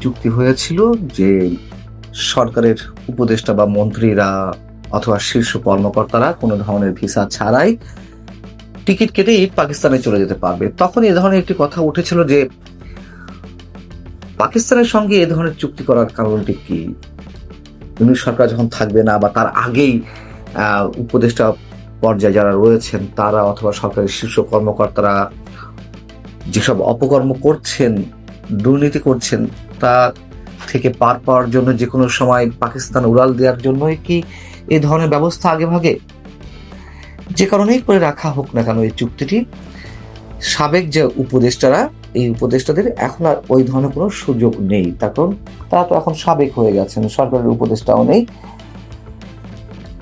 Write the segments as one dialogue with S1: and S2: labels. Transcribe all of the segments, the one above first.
S1: চুক্তি হয়েছিল যে সরকারের উপদেষ্টা বা মন্ত্রীরা অথবা শীর্ষ কর্মকর্তারা কোনো ধরনের ভিসা ছাড়াই টিকিট কেটেই পাকিস্তানে চলে যেতে পারবে। তখন এ ধরনের একটি কথা উঠেছিল যে পাকিস্তানের সঙ্গে এ ধরনের চুক্তি করার কারণটি কি? ইউনূস সরকার যখন থাকবে না বা তার আগেই উপদেষ্টা পর্যায়ে যারা রয়েছেন তারা অথবা সরকারের শীর্ষ কর্মকর্তারা যেসব অপকর্ম করছেন, দুর্নীতি করছেন, তা থেকে পার পাওয়ার জন্য যে কোনো সময় পাকিস্তান উড়াল দেওয়ার জন্যই কি এই ধরনের ব্যবস্থা আগে ভাগে? যে কারণেই করে রাখা হোক না কেন এই চুক্তিটি, সাবেক যে উপদেষ্টারা, এই উপদেষ্টাদের এখন আর ওই ধরনের কোনো সুযোগ নেই। তার কারণ তারা তো এখন সাবেক হয়ে গেছেন, সরকারের উপদেষ্টাও নেই।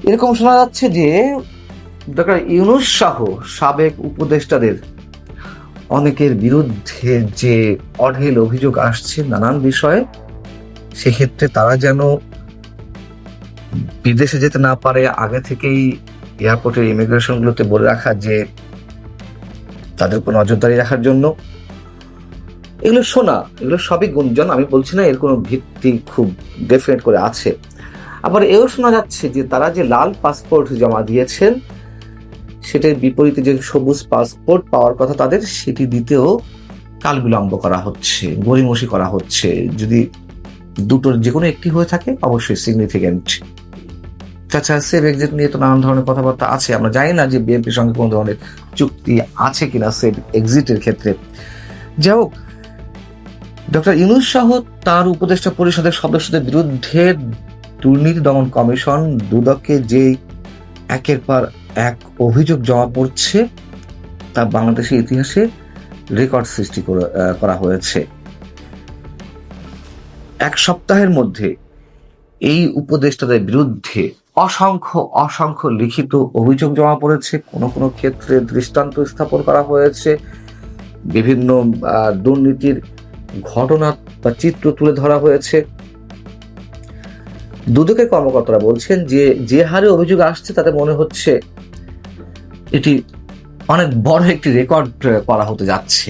S1: এরকম শোনা যাচ্ছে যে ডক্টর ইউনূস সহ সাবেক উপদেষ্টাদের অনেকের বিরুদ্ধে যে অঢেল অভিযোগ আসছে নানান বিষয়ে, সেক্ষেত্রে তারা যেন বিদেশে যেতে না পারে আগে থেকেই এয়ারপোর্টের ইমিগ্রেশনগুলোতে বলে রাখা যে তাদের কোনো নজরদারি রাখার জন্য। এগুলো শোনা, এগুলো সবই গুঞ্জন, আমি বলছি না এর কোনো ভিত্তি খুব ডেফিনেট করে আছে। আবার এও শোনা যাচ্ছে যে তারা যে লাল পাসপোর্ট জমা দিয়েছেন সেটার বিপরীতে যে সবুজ পাসপোর্ট পাওয়ার কথা তাদের, সেটি দিতেও কাল বিলম্ব করা হচ্ছে, গড়িমসি করা হচ্ছে। যদি দুটোর যে কোনো একটি হয়ে থাকে অবশ্যই সিগনিফিকেন্ট। তাছাড়া সেফ এক্সিট নিয়ে তো নানান ধরনের কথাবার্তা আছে, আমরা জানি না যে বিএনপির সঙ্গে কোনো ধরনের চুক্তি আছে কিনা সেফ এক্সিটের ক্ষেত্রে। যাই হোক, ডক্টর ইউনূস সহ তার উপদেষ্টা পরিষদের সদস্যদের বিরুদ্ধে দুর্নীতি দমন কমিশন দুদকে যে একের পর এক অভিযোগ জমা পড়ছে তা বাংলাদেশের ইতিহাসে রেকর্ড সৃষ্টি করা হয়েছে। এক সপ্তাহের মধ্যে এই উপদেষ্টাদের বিরুদ্ধে অসংখ্য লিখিত অভিযোগ জমা পড়েছে। কোনো কোনো ক্ষেত্রে দৃষ্টান্ত স্থাপন করা হয়েছে, বিভিন্ন দুর্নীতির ঘটনা বা চিত্র তুলে ধরা হয়েছে। দুদকের কর্মকর্তারা বলছেন যে হারে অভিযোগ আসছে তাতে মনে হচ্ছে এটি অনেক বড় একটি রেকর্ড করা হতে যাচ্ছে।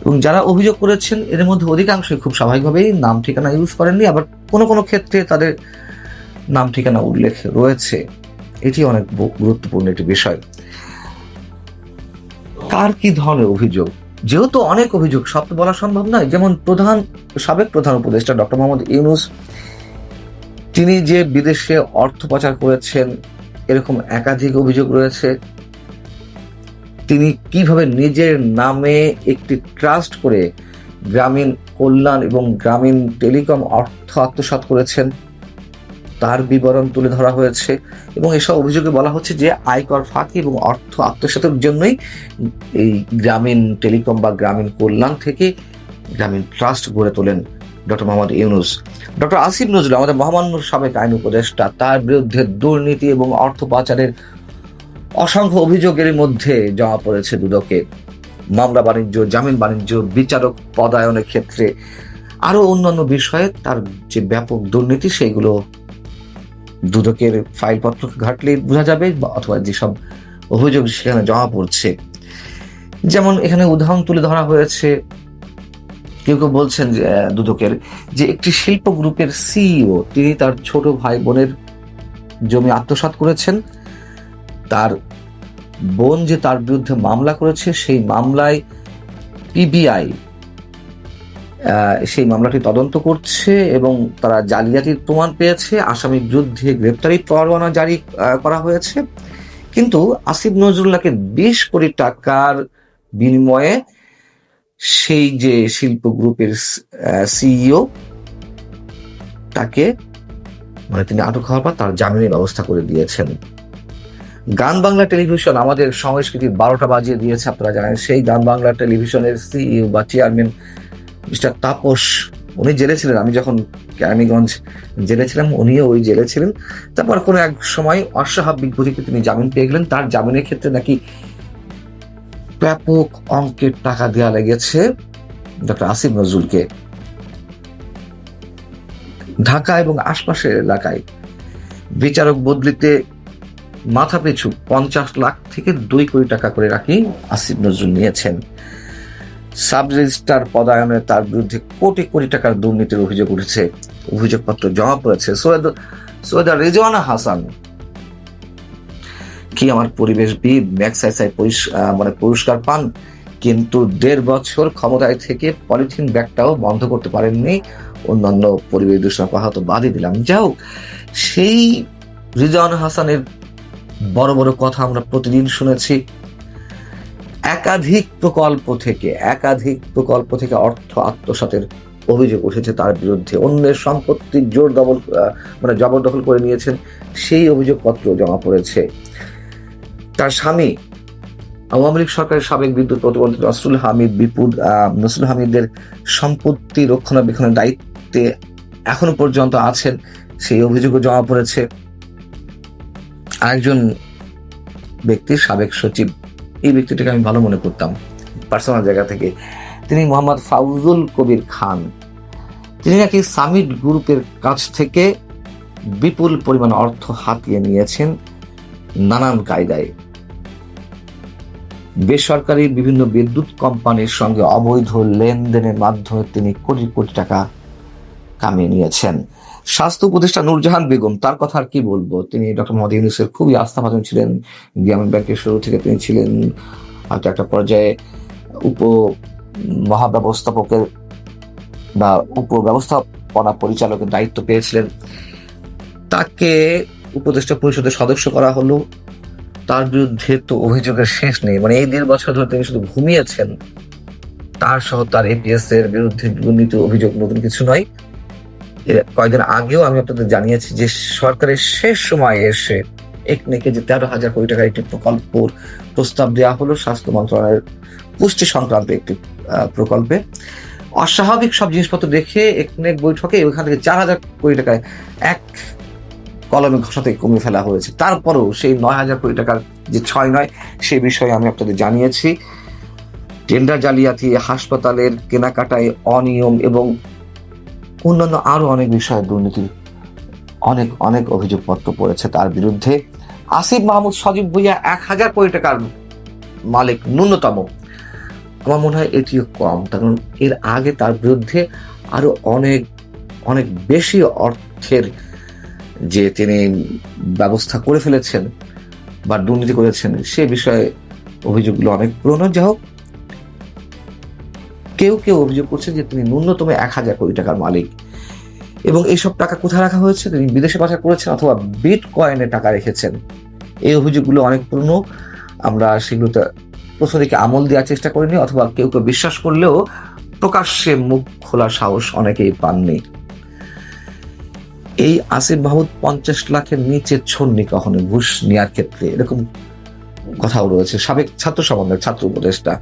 S1: এবং যারা অভিযোগ করেছেন এর মধ্যে অধিকাংশই খুব স্বাভাবিকভাবেই নাম ঠিকানা ইউজ করেননি, আবার কোনো কোনো ক্ষেত্রে তাদের নাম ঠিকানা উল্লেখ রয়েছে। এটি অনেক গুরুত্বপূর্ণ একটি বিষয়। কার কি ধরনের অভিযোগ, যেহেতু অনেক অভিযোগ সব তো বলা সম্ভব নয়। যেমন সাবেক প্রধান উপদেষ্টা ডক্টর মোহাম্মদ ইউনূস, তিনি যে বিদেশে অর্থ পাচার করেছেন এরকম একাধিক অভিযোগ রয়েছে। তিনি কিভাবে নিজের নামে একটি ট্রাস্ট করে গ্রামীণ কল্যাণ এবং গ্রামীণ টেলিকম অর্থ আত্মসাৎ করেছেন তার বিবরণ তুলে ধরা হয়েছে। এবং এসব অভিযোগে বলা হচ্ছে যে আয়কর ফাঁকি এবং অর্থ আত্মসাতের জন্যই এই গ্রামীণ টেলিকম বা গ্রামীণ কল্যাণ থেকে গ্রামীণ ট্রাস্ট গড়ে তোলেন ডক্টর মোহাম্মদ ইউনূস। ডক্টর আসিফ নজরুল, আমাদের মহামান্য সাবেক আইন উপদেষ্টা, তার বিরুদ্ধে দুর্নীতি এবং অর্থ পাচারের অসংখ্য অভিযোগের মধ্যে জমা পড়েছে দুদকে। মামলা বাণিজ্য, জামিন বাণিজ্য, বিচারক পদায়নের ক্ষেত্রে আরো অন্যান্য বিষয়ে তার যে ব্যাপক দুর্নীতি, সেইগুলো দুদকের ফাইলপত্র ঘাটলে বোঝা যাবে, অথবা যেসব অভিযোগ সেখানে জমা পড়ছে। যেমন এখানে উদাহরণ তুলে ধরা হয়েছে, কেউ কেউ বলছেন যে দুদকের যে একটি শিল্প গ্রুপের সিইও, তিনি তার ছোট ভাই বোনের জমি আত্মসাৎ করেছেন। তার বোন যে তার বিরুদ্ধে মামলা করেছে, সেই মামলায় পিবিআই সেই মামলাটি তদন্ত করছে এবং তারা জালিয়াতির প্রমাণ পেয়েছে। আসামির বিরুদ্ধে গ্রেপ্তারি পরোয়ানা জারি করা হয়েছে। কিন্তু আসিফ নজরুল্লাহকে 20 কোটি টাকার বিনিময়ে সেই যে শিল্প গ্রুপের সিইও, তাকে তিনি আটক হওয়ার পর তার জামিনের ব্যবস্থা করে দিয়েছেন। গান বাংলা টেলিভিশন আমাদের সংস্কৃতির 12টা বাজিয়ে দিয়েছে, আপনারা জানেন। সেই গান বাংলা টেলিভিশনের সিইও বা চেয়ারম্যান মিস্টার তাপস, উনি জেলে ছিলেন। আমি যখন কেরানীগঞ্জ জেলে ছিলাম উনিও ওই জেলে ছিলেন। তারপর কোনো এক সময় অস্বাভাবিক গতিতে তিনি জামিন পেয়ে গেলেন। তার জামিনের ক্ষেত্রে নাকি ব্যাপক অঙ্কের টাকা দেওয়া লেগেছে ডক্টর আসিফ নজরুলকে। ঢাকা এবং আশপাশের এলাকায় বিচারক বদলিতে মাথা পিছু 50 লাখ থেকে 2 কোটি টাকা করে রাখি আসিফ নজরুল নিয়েছেন। সাব রেজিস্ট্রার পদায়নে তার বিরুদ্ধে কোটি কোটি টাকার দুর্নীতির অভিযোগ উঠেছে, অভিযোগপত্র জমা পড়েছে। সৈয়দা রিজওয়ানা হাসান, কি আমার পরিবেশবিদ, ম্যাগসাইসাই মানে পুরস্কার পান, কিন্তু 1.5 বছর ক্ষমতায় থেকে পলিথিন ব্যাগটাও বন্ধ করতে পারেননি। অন্যান্য পরিবেশ দূষণ কথা তো বাদই দিলাম। যাও, সেই রিজওয়ানা হাসানের বড় বড় কথা আমরা প্রতিদিন শুনেছি। একাধিক প্রকল্প থেকে অর্থ আত্মসাতের অভিযোগ উঠেছে তার বিরুদ্ধে। অন্যের সম্পত্তি জবরদখল করে নিয়েছেন, সেই অভিযোগপত্র জমা পড়েছে। তার স্বামী আওয়ামী লীগ সরকারের সাবেক বিদ্যুৎ প্রতিমন্ত্রী নসরুল হামিদের সম্পত্তি রক্ষণাবেক্ষণের দায়িত্বে এখনো পর্যন্ত আছেন, সেই অভিযোগও জমা পড়েছে। আরেকজন ব্যক্তির সাবেক সচিব, এই ব্যক্তিটাকে আমি ভালো মনে করতাম পার্সোনাল জায়গা থেকে, তিনি মোহাম্মদ ফাউজুল কবির খান। তিনি নাকি সামিট গ্রুপের কাছ থেকে বিপুল পরিমাণ অর্থ হাতিয়ে নিয়েছেন নানান কায়দায়। বেসরকারি বিভিন্ন বিদ্যুৎ কোম্পানির সঙ্গে অবৈধ লেনদেনের মাধ্যমে তিনি কোটি কোটি টাকা কামিয়ে নিয়েছেন। স্বাস্থ্য উপদেষ্টা নূরজাহান বেগম, তার কথা আর কি বলবো, তিনি ডক্টর মোহাম্মদ ইউনূসের খুবই আস্থাভাজন ছিলেন। গ্রামীণ ব্যাংকের শুরু থেকে তিনি ছিলেন, হয়তো একটা পর্যায়ে মহাব্যবস্থাপকের বা উপব্যবস্থাপনা পরিচালকের দায়িত্ব পেয়েছিলেন। তাকে উপদেষ্টা পরিষদের সদস্য করা হলো। তার বিরুদ্ধে তো অভিযোগের শেষ নেই, মানে এই 1.5 বছর ধরে তিনি শুধু ঘুমিয়েছেন। তার সহ তার এপিএস এর বিরুদ্ধে দুর্নীতির অভিযোগ নতুন কিছু নয়। কয়েকদিন আগেও আমি আপনাদের জানিয়েছি যে সরকারের শেষ সময়ে এসে একনেকে যে 13,000 কোটি টাকার একটি প্রকল্পের প্রস্তাব দেওয়া হলো স্বাস্থ্য মন্ত্রণালয়ের পুষ্টি সংক্রান্ত একটি প্রকল্পে। অস্বাভাবিক সব জিনিসপত্র দেখে একনেক বৈঠকে ওইখান থেকে 4,000 কোটি টাকায় এক কলমে ঘোষাতে কমিয়ে ফেলা হয়েছে। তারপরেও সেই 9,000 কোটি টাকার যে 6 নয়, সে বিষয়ে আমি আপনাদের জানিয়েছি। টেন্ডার জালিয়াতি, হাসপাতালের কেনাকাটায় অনিয়ম এবং অন্যান্য আরো অনেক বিষয়ে দুর্নীতির অনেক অভিযোগপত্র পড়েছে তার বিরুদ্ধে। আসিফ মাহমুদ সজীব ভুঁইয়া 1,000 কোটি টাকার মালিক ন্যূনতম, আমার মনে হয় এটিও কম, কারণ এর আগে তার বিরুদ্ধে আরো অনেক বেশি অর্থের যে তিনি ব্যবস্থা করে ফেলেছেন বা দুর্নীতি করেছেন, সে বিষয়ে অভিযোগগুলো অনেক পুরনো। যা হোক, কেউ অভিযোগ করছে যে তিনি ন্যূনতম 1,000 কোটি টাকার মালিক, এবং এইসব টাকা কোথায় রাখা হয়েছে, তিনি বিদেশে পাচার করেছেন অথবা বিটকয়েনে টাকা রেখেছেন। এই অভিযোগগুলো অনেক পুরনো, আমরা সেগুলোতে প্রথম দিকে আমল দেওয়ার চেষ্টা করিনি, অথবা কেউ বিশ্বাস করলেও প্রকাশ্যে মুখ খোলার সাহস অনেকেই পাননি। এই আসিফ মাহমুদ 50 লাখের নিচে ছড়নি কখনো ঘুষ নেওয়ার ক্ষেত্রে, এরকম কথাও রয়েছে। সাবেক ছাত্র উপদেষ্টা